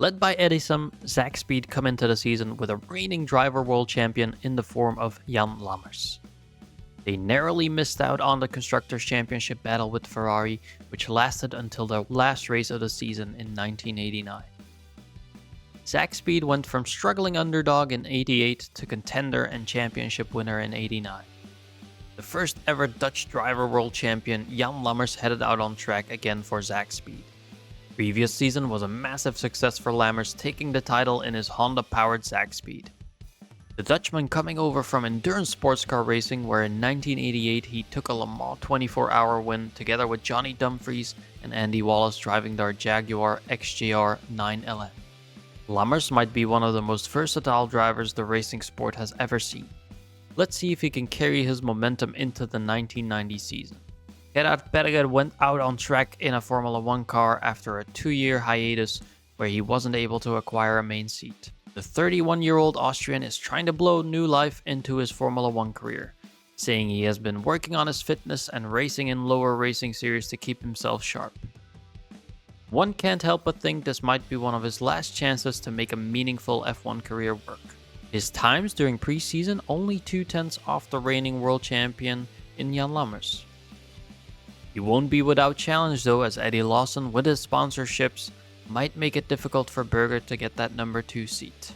Led by Edison, Zach Speed come into the season with a reigning driver world champion in the form of Jan Lammers. They narrowly missed out on the Constructors' Championship battle with Ferrari, which lasted until the last race of the season in 1989. Zach Speed went from struggling underdog in 88 to contender and championship winner in 89. The first ever Dutch driver world champion, Jan Lammers, headed out on track again for Zach Speed. Previous season was a massive success for Lammers, taking the title in his Honda-powered Zach Speed. The Dutchman coming over from endurance sports car racing, where in 1988 he took a Le Mans 24-hour win together with Johnny Dumfries and Andy Wallace driving their Jaguar XJR 9LM. Lammers might be one of the most versatile drivers the racing sport has ever seen. Let's see if he can carry his momentum into the 1990 season. Gerhard Berger went out on track in a Formula 1 car after a 2-year hiatus where he wasn't able to acquire a main seat. The 31-year-old Austrian is trying to blow new life into his Formula 1 career, saying he has been working on his fitness and racing in lower racing series to keep himself sharp. One can't help but think this might be one of his last chances to make a meaningful F1 career work. His times during preseason only 2/10 off the reigning world champion in Jan Lammers. He won't be without challenge though, as Eddie Lawson with his sponsorships might make it difficult for Berger to get that number 2 seat.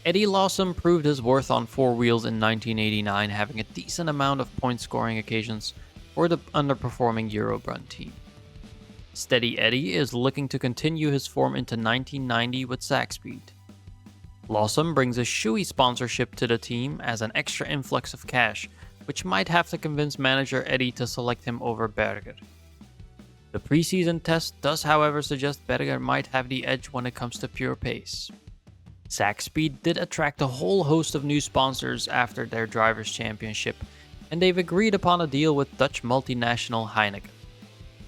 Eddie Lawson proved his worth on 4 wheels in 1989, having a decent amount of point scoring occasions for the underperforming Eurobrun team. Steady Eddie is looking to continue his form into 1990 with Zach Speed. Lawson brings a Shoei sponsorship to the team as an extra influx of cash, which might have to convince manager Eddie to select him over Berger. The preseason test does however suggest Berger might have the edge when it comes to pure pace. Zach Speed did attract a whole host of new sponsors after their Drivers' Championship, and they've agreed upon a deal with Dutch multinational Heineken.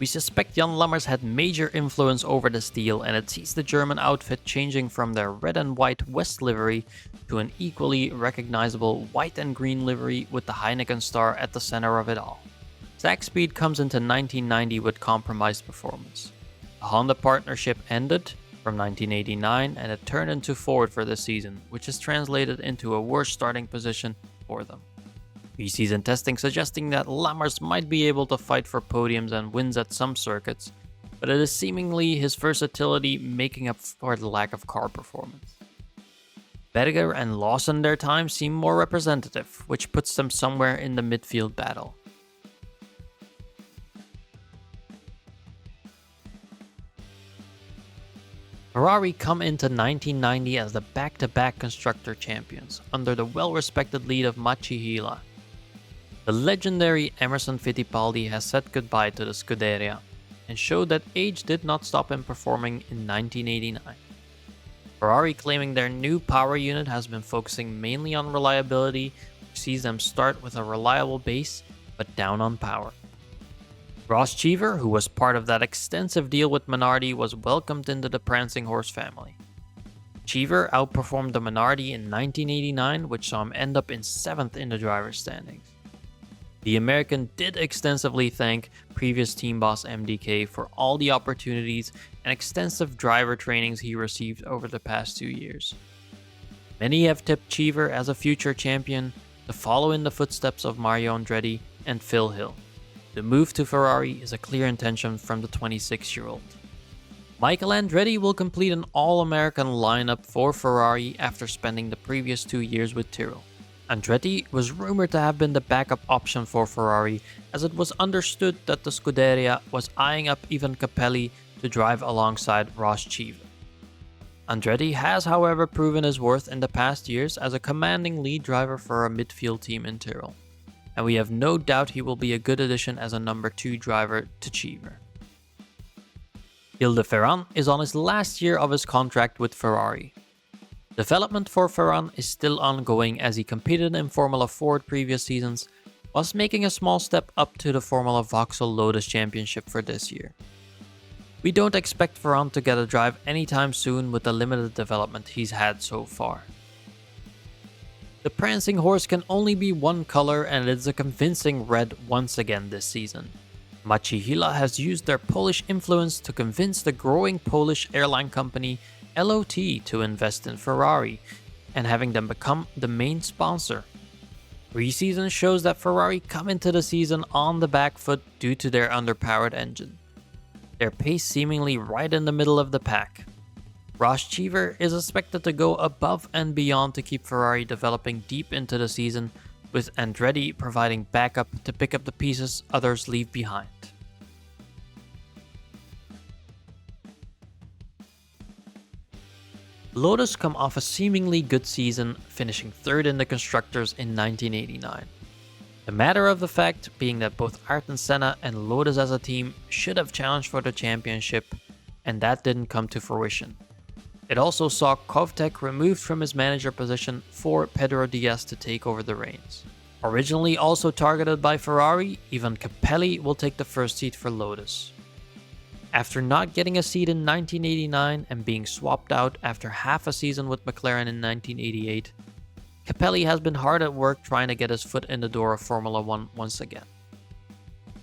We suspect Jan Lammers had major influence over this deal, and it sees the German outfit changing from their red and white West livery to an equally recognizable white and green livery with the Heineken star at the center of it all. Zach Speed comes into 1990 with compromised performance. The Honda partnership ended from 1989 and it turned into Ford for this season, which has translated into a worse starting position for them. Preseason testing suggesting that Lammers might be able to fight for podiums and wins at some circuits, but it is seemingly his versatility making up for the lack of car performance. Berger and Lawson their time seem more representative, which puts them somewhere in the midfield battle. Ferrari come into 1990 as the back-to-back constructor champions, under the well-respected lead of Machi Hila. The legendary Emerson Fittipaldi has said goodbye to the Scuderia, and showed that age did not stop him performing in 1989. Ferrari claiming their new power unit has been focusing mainly on reliability, which sees them start with a reliable base, but down on power. Ross Cheever, who was part of that extensive deal with Minardi, was welcomed into the Prancing Horse family. Cheever outperformed the Minardi in 1989, which saw him end up in 7th in the driver's standings. The American did extensively thank previous team boss MDK for all the opportunities and extensive driver trainings he received over the past 2 years. Many have tipped Cheever as a future champion to follow in the footsteps of Mario Andretti and Phil Hill. The move to Ferrari is a clear intention from the 26-year-old. Michael Andretti will complete an All-American lineup for Ferrari after spending the previous 2 years with Tyrrell. Andretti was rumored to have been the backup option for Ferrari, as it was understood that the Scuderia was eyeing up Ivan Capelli to drive alongside Ross Cheever. Andretti has, however, proven his worth in the past years as a commanding lead driver for a midfield team in Tyrrell, and we have no doubt he will be a good addition as a number 2 driver to Cheever. Gil de Ferran is on his last year of his contract with Ferrari. Development for Ferran is still ongoing as he competed in Formula Ford previous seasons, whilst making a small step up to the Formula Vauxhall Lotus Championship for this year. We don't expect Ferran to get a drive anytime soon with the limited development he's had so far. The Prancing Horse can only be one color, and it is a convincing red once again this season. Machi Hila has used their Polish influence to convince the growing Polish airline company LOT to invest in Ferrari and having them become the main sponsor. Preseason shows that Ferrari come into the season on the back foot due to their underpowered engine. Their pace seemingly right in the middle of the pack. Ross Cheever is expected to go above and beyond to keep Ferrari developing deep into the season, with Andretti providing backup to pick up the pieces others leave behind. Lotus come off a seemingly good season, finishing third in the constructors in 1989. The matter of the fact being that both Ayrton Senna and Lotus as a team should have challenged for the championship, and that didn't come to fruition. It also saw Kovtek removed from his manager position for Pedro Diaz to take over the reins. Originally also targeted by Ferrari, Ivan Capelli will take the first seat for Lotus. After not getting a seat in 1989 and being swapped out after half a season with McLaren in 1988, Capelli has been hard at work trying to get his foot in the door of Formula 1 once again.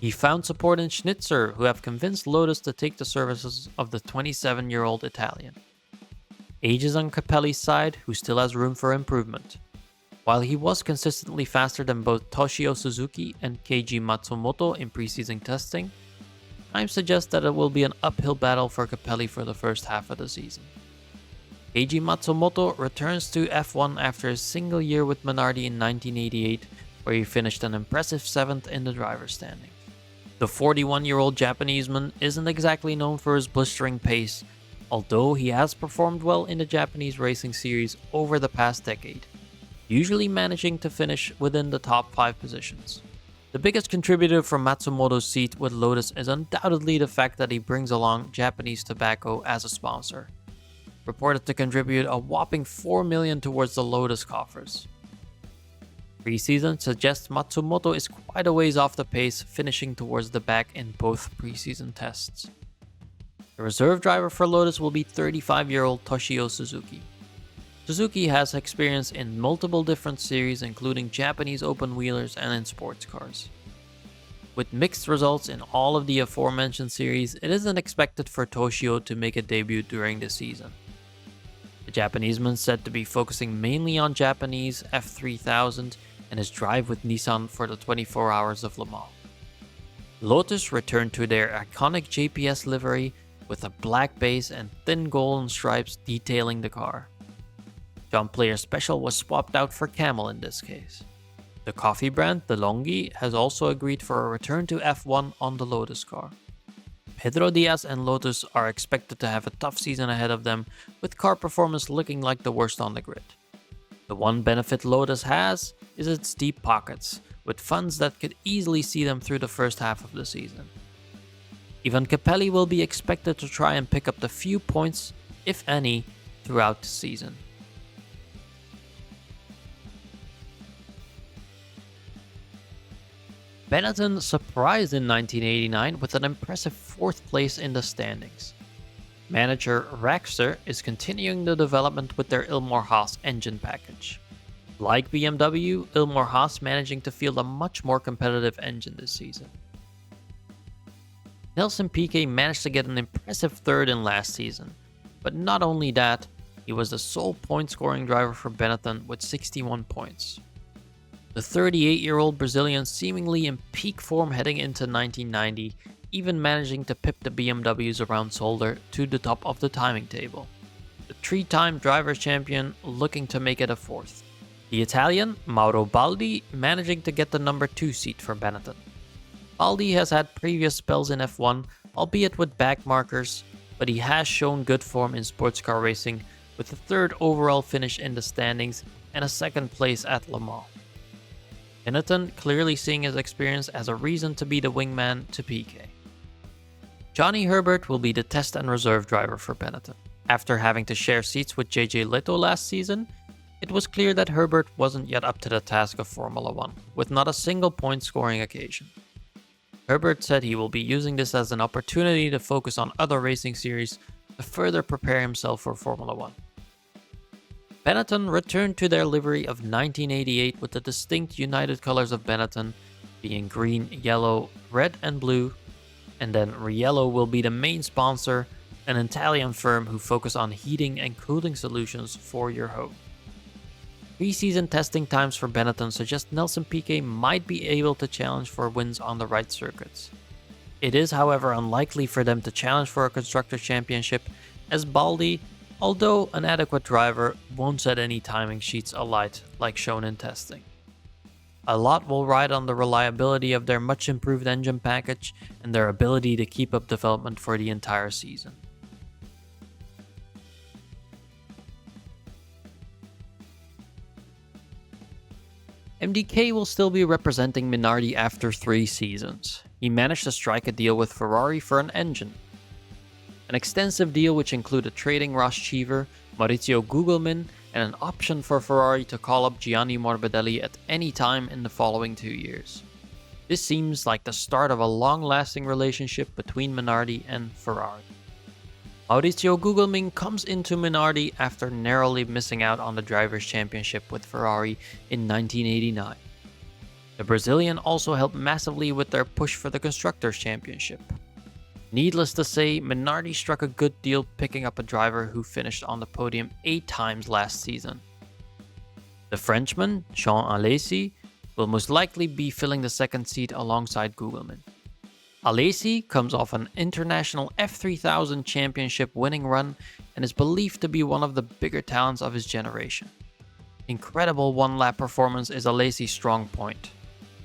He found support in Schnitzer, who have convinced Lotus to take the services of the 27-year-old Italian. Age is on Capelli's side, who still has room for improvement. While he was consistently faster than both Toshio Suzuki and Keiji Matsumoto in preseason testing, time suggests that it will be an uphill battle for Capelli for the first half of the season. Keiji Matsumoto returns to F1 after a single year with Minardi in 1988, where he finished an impressive 7th in the driver's standings. The 41-year-old Japaneseman isn't exactly known for his blistering pace, although he has performed well in the Japanese racing series over the past decade, usually managing to finish within the top 5 positions. The biggest contributor from Matsumoto's seat with Lotus is undoubtedly the fact that he brings along Japanese tobacco as a sponsor, reported to contribute a whopping $4 million towards the Lotus coffers. Preseason suggests Matsumoto is quite a ways off the pace, finishing towards the back in both preseason tests. The reserve driver for Lotus will be 35-year-old Toshio Suzuki. Suzuki has experience in multiple different series, including Japanese open-wheelers and in sports cars. With mixed results in all of the aforementioned series, it isn't expected for Toshio to make a debut during the season. The Japaneseman said to be focusing mainly on Japanese F3000 and his drive with Nissan for the 24 Hours of Le Mans. Lotus returned to their iconic JPS livery with a black base and thin golden stripes detailing the car. John Player's Special was swapped out for Camel in this case. The coffee brand DeLonghi has also agreed for a return to F1 on the Lotus car. Pedro Diaz and Lotus are expected to have a tough season ahead of them, with car performance looking like the worst on the grid. The one benefit Lotus has is its deep pockets, with funds that could easily see them through the first half of the season. Ivan Capelli will be expected to try and pick up the few points, if any, throughout the season. Benetton surprised in 1989 with an impressive 4th place in the standings. Manager Raxter is continuing the development with their Ilmor Haas engine package. Like BMW, Ilmor Haas managing to field a much more competitive engine this season. Nelson Piquet managed to get an impressive 3rd in last season, but not only that, he was the sole point-scoring driver for Benetton with 61 points. The 38-year-old Brazilian seemingly in peak form heading into 1990, even managing to pip the BMWs around Zolder to the top of the timing table. The 3-time drivers' champion looking to make it a 4th. The Italian, Mauro Baldi, managing to get the number 2 seat for Benetton. Baldi has had previous spells in F1, albeit with back markers, but he has shown good form in sports car racing with a 3rd overall finish in the standings and a 2nd place at Le Mans. Benetton clearly seeing his experience as a reason to be the wingman to Piquet. Johnny Herbert will be the test and reserve driver for Benetton. After having to share seats with JJ Leto last season, it was clear that Herbert wasn't yet up to the task of Formula 1, with not a single point scoring occasion. Herbert said he will be using this as an opportunity to focus on other racing series to further prepare himself for Formula 1. Benetton returned to their livery of 1988 with the distinct united colors of Benetton being green, yellow, red and blue, and then Riello will be the main sponsor, an Italian firm who focus on heating and cooling solutions for your home. Pre-season testing times for Benetton suggest Nelson Piquet might be able to challenge for wins on the right circuits. It is, however, unlikely for them to challenge for a Constructors' Championship, as Baldi, although an adequate driver, won't set any timing sheets alight like shown in testing. A lot will ride on the reliability of their much improved engine package and their ability to keep up development for the entire season. MDK will still be representing Minardi after 3 seasons. He managed to strike a deal with Ferrari for an engine. An extensive deal which included trading Ross Cheever, Maurizio Gugelmin, and an option for Ferrari to call up Gianni Morbidelli at any time in the following 2 years. This seems like the start of a long-lasting relationship between Minardi and Ferrari. Maurizio Gugelmin comes into Minardi after narrowly missing out on the Drivers' Championship with Ferrari in 1989. The Brazilian also helped massively with their push for the Constructors' Championship. Needless to say, Minardi struck a good deal picking up a driver who finished on the podium 8 times last season. The Frenchman, Jean Alesi, will most likely be filling the second seat alongside Gugelmin. Alesi comes off an international F3000 championship winning run and is believed to be one of the bigger talents of his generation. Incredible one-lap performance is Alesi's strong point.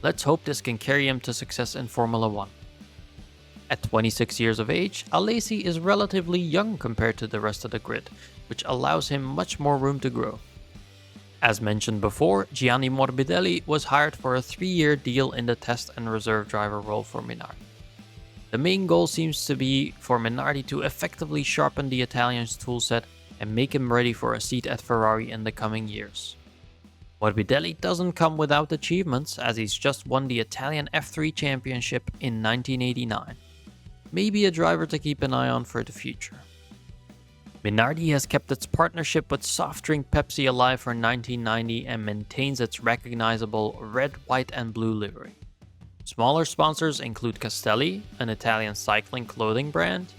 Let's hope this can carry him to success in Formula 1. At 26 years of age, Alesi is relatively young compared to the rest of the grid, which allows him much more room to grow. As mentioned before, Gianni Morbidelli was hired for a 3-year deal in the test and reserve driver role for Minardi. The main goal seems to be for Minardi to effectively sharpen the Italian's toolset and make him ready for a seat at Ferrari in the coming years. Morbidelli doesn't come without achievements, as he's just won the Italian F3 Championship in 1989. Maybe a driver to keep an eye on for the future. Minardi has kept its partnership with soft drink Pepsi alive for 1990 and maintains its recognizable red, white and blue livery. Smaller sponsors include Castelli, an Italian cycling clothing brand,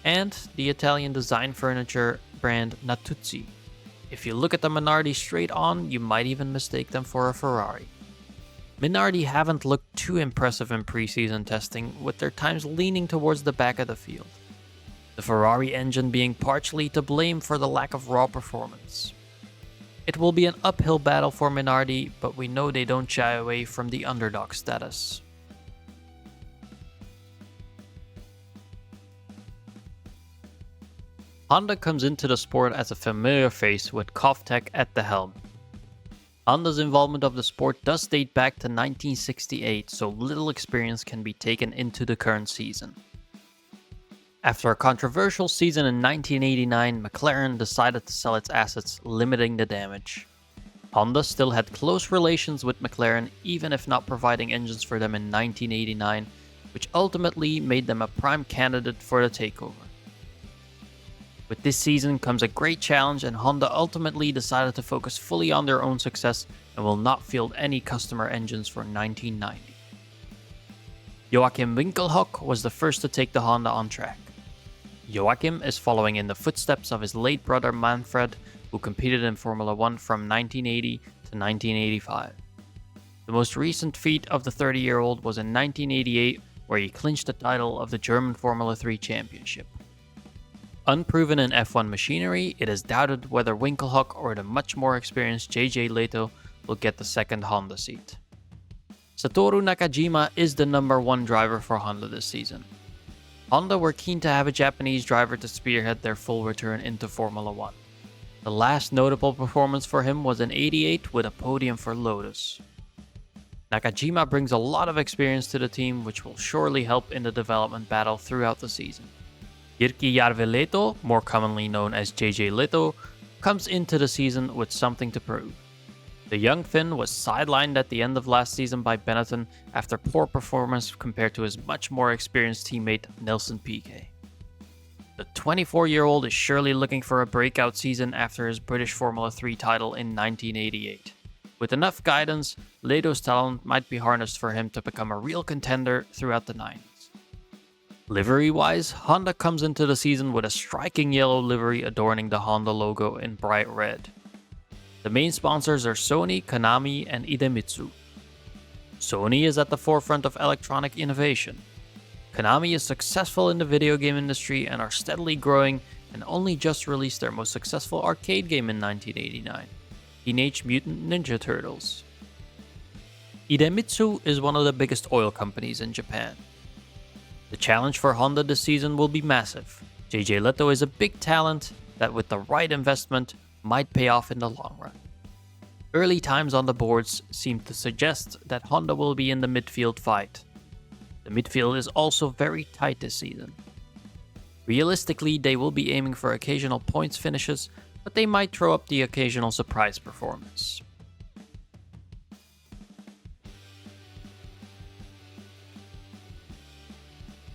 and the Italian design furniture brand Natuzzi. If you look at the Minardi straight on, you might even mistake them for a Ferrari. Minardi haven't looked too impressive in preseason testing, with their times leaning towards the back of the field. The Ferrari engine being partially to blame for the lack of raw performance. It will be an uphill battle for Minardi, but we know they don't shy away from the underdog status. Honda comes into the sport as a familiar face with Kovtech at the helm. Honda's involvement of the sport does date back to 1968, so little experience can be taken into the current season. After a controversial season in 1989, McLaren decided to sell its assets, limiting the damage. Honda still had close relations with McLaren, even if not providing engines for them in 1989, which ultimately made them a prime candidate for the takeover. With this season comes a great challenge, and Honda ultimately decided to focus fully on their own success and will not field any customer engines for 1990. Joachim Winkelhock was the first to take the Honda on track. Joachim is following in the footsteps of his late brother Manfred, who competed in Formula 1 from 1980 to 1985. The most recent feat of the 30-year-old was in 1988, where he clinched the title of the German Formula 3 Championship. Unproven in F1 machinery, it is doubted whether Winkelhock or the much more experienced JJ Leto will get the second Honda seat. Satoru Nakajima is the number 1 driver for Honda this season. Honda were keen to have a Japanese driver to spearhead their full return into Formula 1. The last notable performance for him was in '88 with a podium for Lotus. Nakajima brings a lot of experience to the team, which will surely help in the development battle throughout the season. Jirki Järveleto, more commonly known as JJ Leto, comes into the season with something to prove. The young Finn was sidelined at the end of last season by Benetton after poor performance compared to his much more experienced teammate Nelson Piquet. The 24-year-old is surely looking for a breakout season after his British Formula 3 title in 1988. With enough guidance, Leto's talent might be harnessed for him to become a real contender throughout the 90s. Livery-wise, Honda comes into the season with a striking yellow livery adorning the Honda logo in bright red. The main sponsors are Sony, Konami, and Idemitsu. Sony is at the forefront of electronic innovation. Konami is successful in the video game industry and are steadily growing and only just released their most successful arcade game in 1989, Teenage Mutant Ninja Turtles. Idemitsu is one of the biggest oil companies in Japan. The challenge for Honda this season will be massive. JJ Leto is a big talent that with the right investment might pay off in the long run. Early times on the boards seem to suggest that Honda will be in the midfield fight. The midfield is also very tight this season. Realistically, they will be aiming for occasional points finishes, but they might throw up the occasional surprise performance.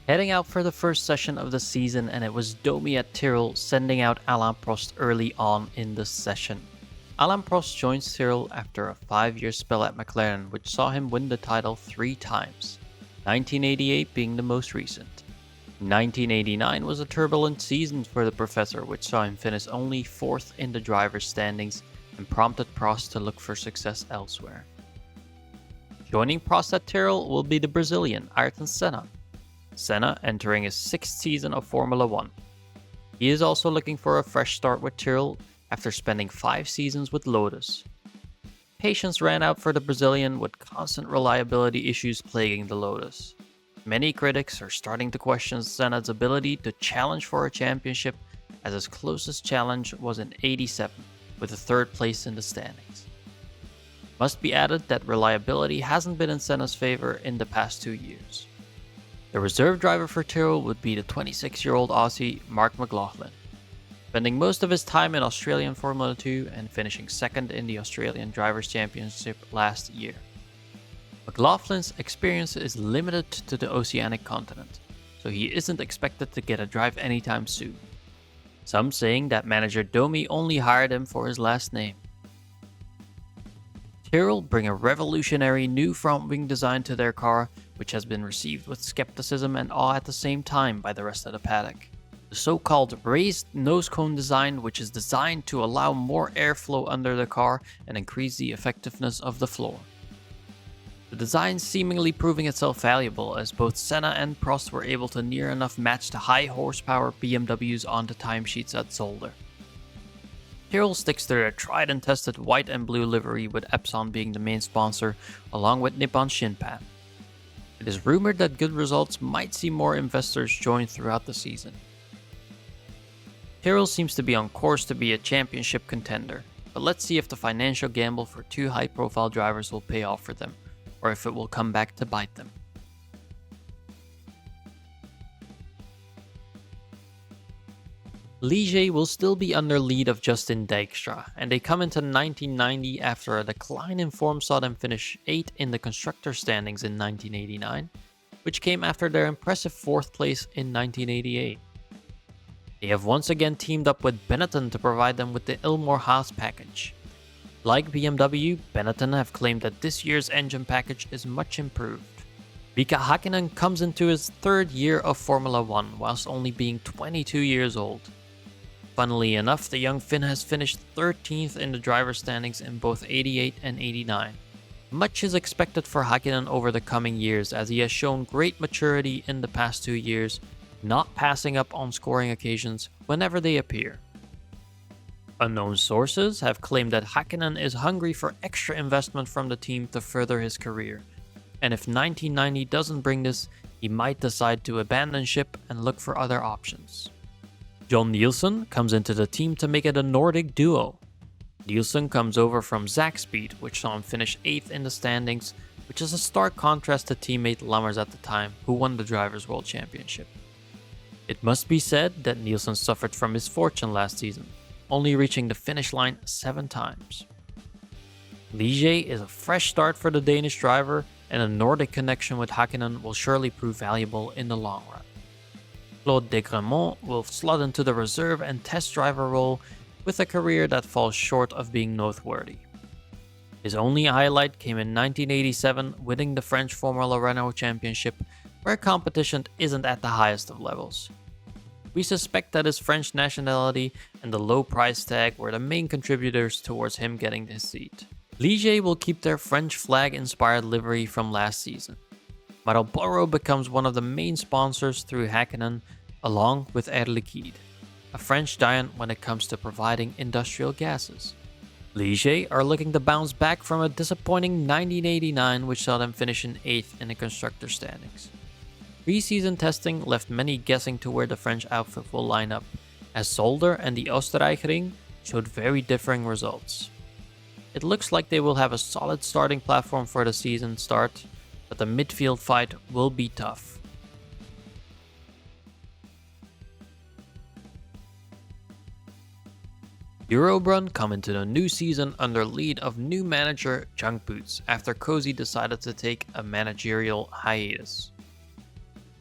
Heading out for the first session of the season, and it was Domi at Tyrrell sending out Alain Prost early on in the session. Alain Prost joins Tyrrell after a 5-year spell at McLaren, which saw him win the title 3 times, 1988 being the most recent. 1989 was a turbulent season for the Professor, which saw him finish only 4th in the driver's standings and prompted Prost to look for success elsewhere. Joining Prost at Tyrrell will be the Brazilian Ayrton Senna. Senna entering his 6th season of Formula 1. He is also looking for a fresh start with Tyrrell after spending 5 seasons with Lotus. Patience ran out for the Brazilian with constant reliability issues plaguing the Lotus. Many critics are starting to question Senna's ability to challenge for a championship, as his closest challenge was in '87 with a 3rd place in the standings. Must be added that reliability hasn't been in Senna's favor in the past 2 years. The reserve driver for Tyrrell would be the 26-year-old Aussie Mark McLaughlin, spending most of his time in Australian Formula 2 and finishing 2nd in the Australian Drivers' Championship last year. McLaughlin's experience is limited to the Oceanic continent, so he isn't expected to get a drive anytime soon. Some saying that manager Domi only hired him for his last name. Tyrrell bring a revolutionary new front wing design to their car, which has been received with skepticism and awe at the same time by the rest of the paddock. The so-called raised nose cone design, which is designed to allow more airflow under the car and increase the effectiveness of the floor. The design seemingly proving itself valuable, as both Senna and Prost were able to near enough match the high horsepower BMWs on the timesheets at Zolder. Tyrrell sticks to their tried and tested white and blue livery, with Epson being the main sponsor, along with Nippon Shinpan. It is rumored that good results might see more investors join throughout the season. Tyrrell seems to be on course to be a championship contender, but let's see if the financial gamble for 2 high-profile drivers will pay off for them, or if it will come back to bite them. Ligier will still be under lead of Justin Dijkstra, and they come into 1990 after a decline in form saw them finish 8th in the constructor standings in 1989, which came after their impressive 4th place in 1988. They have once again teamed up with Benetton to provide them with the Ilmor Haas package. Like BMW, Benetton have claimed that this year's engine package is much improved. Mika Hakkinen comes into his 3rd year of Formula 1 whilst only being 22 years old. Funnily enough, the young Finn has finished 13th in the driver's standings in both 88 and 89. Much is expected for Hakkinen over the coming years, as he has shown great maturity in the past 2 years, not passing up on scoring occasions whenever they appear. Unknown sources have claimed that Hakkinen is hungry for extra investment from the team to further his career, and if 1990 doesn't bring this, he might decide to abandon ship and look for other options. John Nielsen comes into the team to make it a Nordic duo. Nielsen comes over from Zakspeed, which saw him finish 8th in the standings, which is a stark contrast to teammate Lammers at the time, who won the Drivers' World Championship. It must be said that Nielsen suffered from misfortune last season, only reaching the finish line 7 times. Ligier is a fresh start for the Danish driver, and a Nordic connection with Hakkinen will surely prove valuable in the long run. Claude Degremont will slot into the reserve and test driver role with a career that falls short of being noteworthy. His only highlight came in 1987, winning the French Formula Renault Championship, where competition isn't at the highest of levels. We suspect that his French nationality and the low price tag were the main contributors towards him getting this seat. Ligier will keep their French flag-inspired livery from last season. Marlboro becomes one of the main sponsors through Hakkinen, along with Air Liquide, a French giant when it comes to providing industrial gases. Ligier are looking to bounce back from a disappointing 1989, which saw them finish in 8th in the constructor standings. Pre-season testing left many guessing to where the French outfit will line up, as Zolder and the Oostenrijkring showed very differing results. It looks like they will have a solid starting platform for the season start, but the midfield fight will be tough. Eurobrunn come into the new season under lead of new manager Junk Boots after Cozy decided to take a managerial hiatus.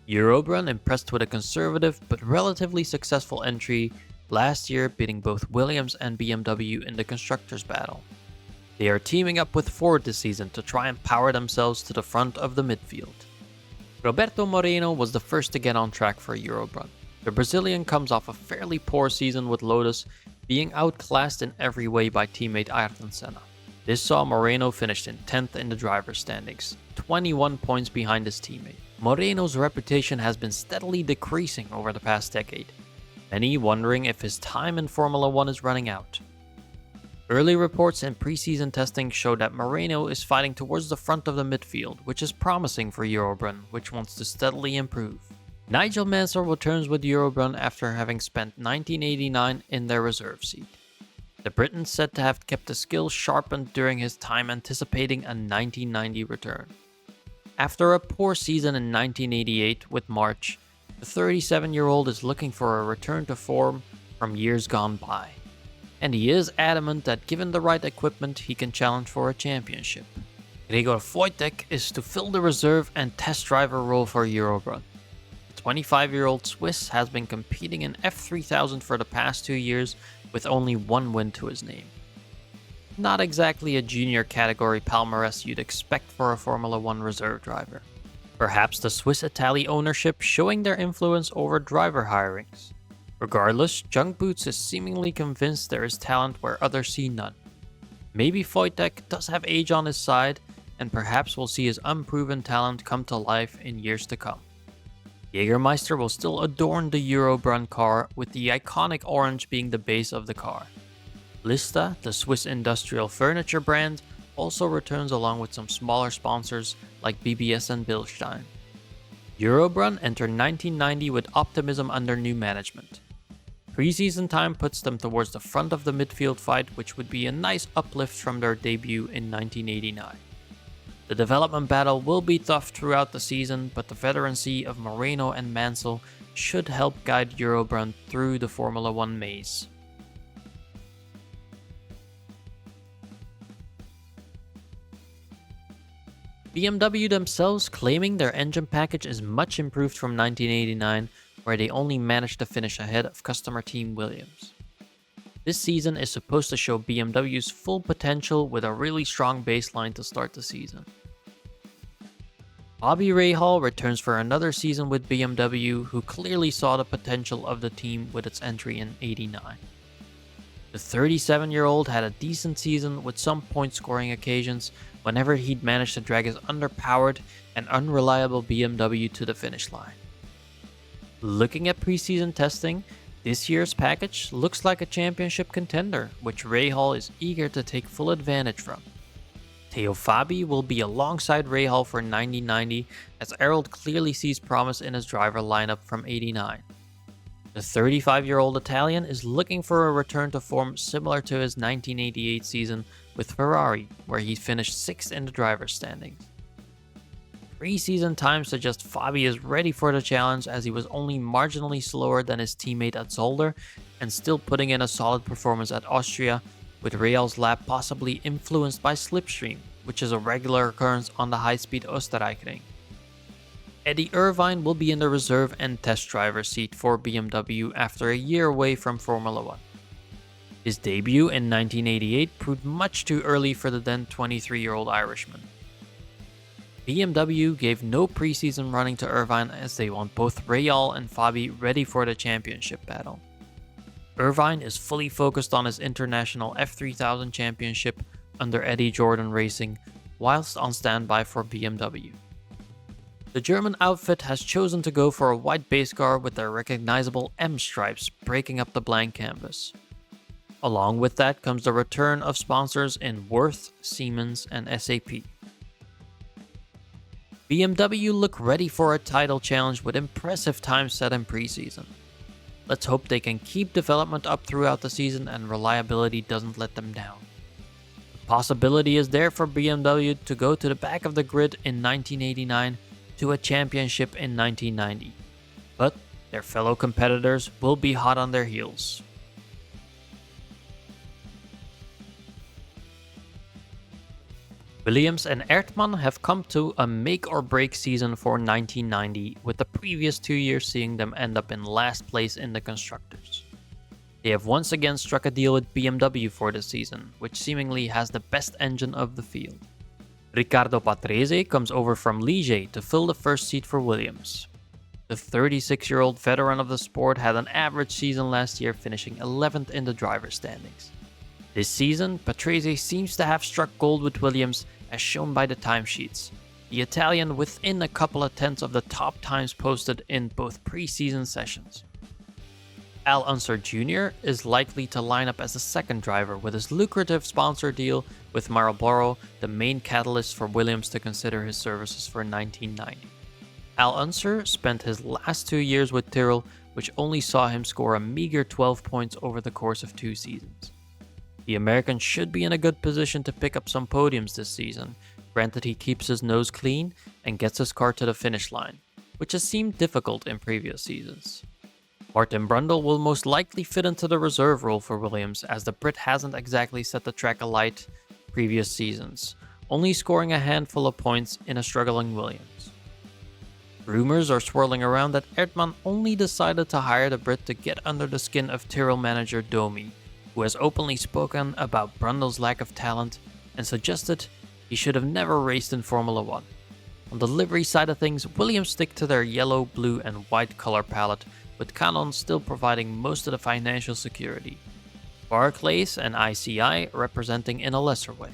Eurobrunn impressed with a conservative but relatively successful entry last year, beating both Williams and BMW in the constructors battle. They are teaming up with Ford this season to try and power themselves to the front of the midfield. Roberto Moreno was the first to get on track for Eurobrunn. The Brazilian comes off a fairly poor season with Lotus, being outclassed in every way by teammate Ayrton Senna. This saw Moreno finished in 10th in the driver's standings, 21 points behind his teammate. Moreno's reputation has been steadily decreasing over the past decade, many wondering if his time in Formula 1 is running out. Early reports and preseason testing show that Moreno is fighting towards the front of the midfield, which is promising for Eurobrunn, which wants to steadily improve. Nigel Mansell returns with Eurobrunn after having spent 1989 in their reserve seat. The Briton said to have kept the skills sharpened during his time, anticipating a 1990 return. After a poor season in 1988 with March, the 37-year-old is looking for a return to form from years gone by. And he is adamant that given the right equipment, he can challenge for a championship. Gregor Wojtek is to fill the reserve and test driver role for Eurobrunn. The 25-year-old Swiss has been competing in F3000 for the past 2 years with only one win to his name. Not exactly a junior category palmarès you'd expect for a Formula 1 reserve driver. Perhaps the Swiss-Italy ownership showing their influence over driver hirings. Regardless, Junk Boots is seemingly convinced there is talent where others see none. Maybe Wojtek does have age on his side, and perhaps we'll see his unproven talent come to life in years to come. Jägermeister will still adorn the Eurobrunn car, with the iconic orange being the base of the car. Lista, the Swiss industrial furniture brand, also returns along with some smaller sponsors like BBS and Bilstein. Eurobrunn entered 1990 with optimism under new management. Preseason time puts them towards the front of the midfield fight, which would be a nice uplift from their debut in 1989. The development battle will be tough throughout the season, but the veterancy of Moreno and Mansell should help guide Eurobrunn through the Formula 1 maze. BMW themselves claiming their engine package is much improved from 1989, where they only managed to finish ahead of customer team Williams. This season is supposed to show BMW's full potential with a really strong baseline to start the season. Bobby Rahal returns for another season with BMW, who clearly saw the potential of the team with its entry in '89. The 37-year-old had a decent season with some point-scoring occasions whenever he'd managed to drag his underpowered and unreliable BMW to the finish line. Looking at preseason testing, this year's package looks like a championship contender, which Rahal is eager to take full advantage from. Theo Fabi will be alongside Rahal for 1990, as Errol clearly sees promise in his driver lineup from '89. The 35-year-old Italian is looking for a return to form similar to his 1988 season with Ferrari, where he finished 6th in the driver's standings. Pre-season time suggests Fabi is ready for the challenge, as he was only marginally slower than his teammate at Zolder and still putting in a solid performance at Austria, with Rahal's lap possibly influenced by slipstream, which is a regular occurrence on the high-speed Oostenrijkring. Eddie Irvine will be in the reserve and test driver seat for BMW after a year away from Formula 1. His debut in 1988 proved much too early for the then 23-year-old Irishman. BMW gave no preseason running to Irvine as they want both Rayal and Fabi ready for the championship battle. Irvine is fully focused on his international F3000 championship under Eddie Jordan Racing, whilst on standby for BMW. The German outfit has chosen to go for a white base car with their recognizable M stripes breaking up the blank canvas. Along with that comes the return of sponsors in Worth, Siemens, and SAP. BMW look ready for a title challenge with impressive times set in preseason. Let's hope they can keep development up throughout the season and reliability doesn't let them down. The possibility is there for BMW to go to the back of the grid in 1989 to a championship in 1990, but their fellow competitors will be hot on their heels. Williams and Erdmann have come to a make-or-break season for 1990, with the previous 2 years seeing them end up in last place in the constructors. They have once again struck a deal with BMW for the season, which seemingly has the best engine of the field. Riccardo Patrese comes over from Ligier to fill the first seat for Williams. The 36-year-old veteran of the sport had an average season last year, finishing 11th in the driver's standings. This season, Patrese seems to have struck gold with Williams, as shown by the timesheets. The Italian within a couple of tenths of the top times posted in both preseason sessions. Al Unser Jr. is likely to line up as a second driver, with his lucrative sponsor deal with Marlboro the main catalyst for Williams to consider his services for 1990. Al Unser spent his last 2 years with Tyrrell, which only saw him score a meager 12 points over the course of 2 seasons. The American should be in a good position to pick up some podiums this season, granted he keeps his nose clean and gets his car to the finish line, which has seemed difficult in previous seasons. Martin Brundle will most likely fit into the reserve role for Williams, as the Brit hasn't exactly set the track alight previous seasons, only scoring a handful of points in a struggling Williams. Rumors are swirling around that Erdmann only decided to hire the Brit to get under the skin of Tyrrell manager Domi, who has openly spoken about Brundle's lack of talent and suggested he should have never raced in Formula 1. On the livery side of things, Williams stick to their yellow, blue and white color palette, with Canon still providing most of the financial security. Barclays and ICI representing in a lesser way.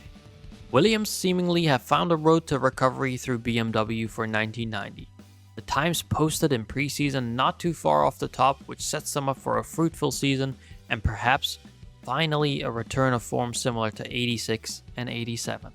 Williams seemingly have found a road to recovery through BMW for 1990. The times posted in preseason not too far off the top, which sets them up for a fruitful season and perhaps finally a return of form similar to 86 and 87.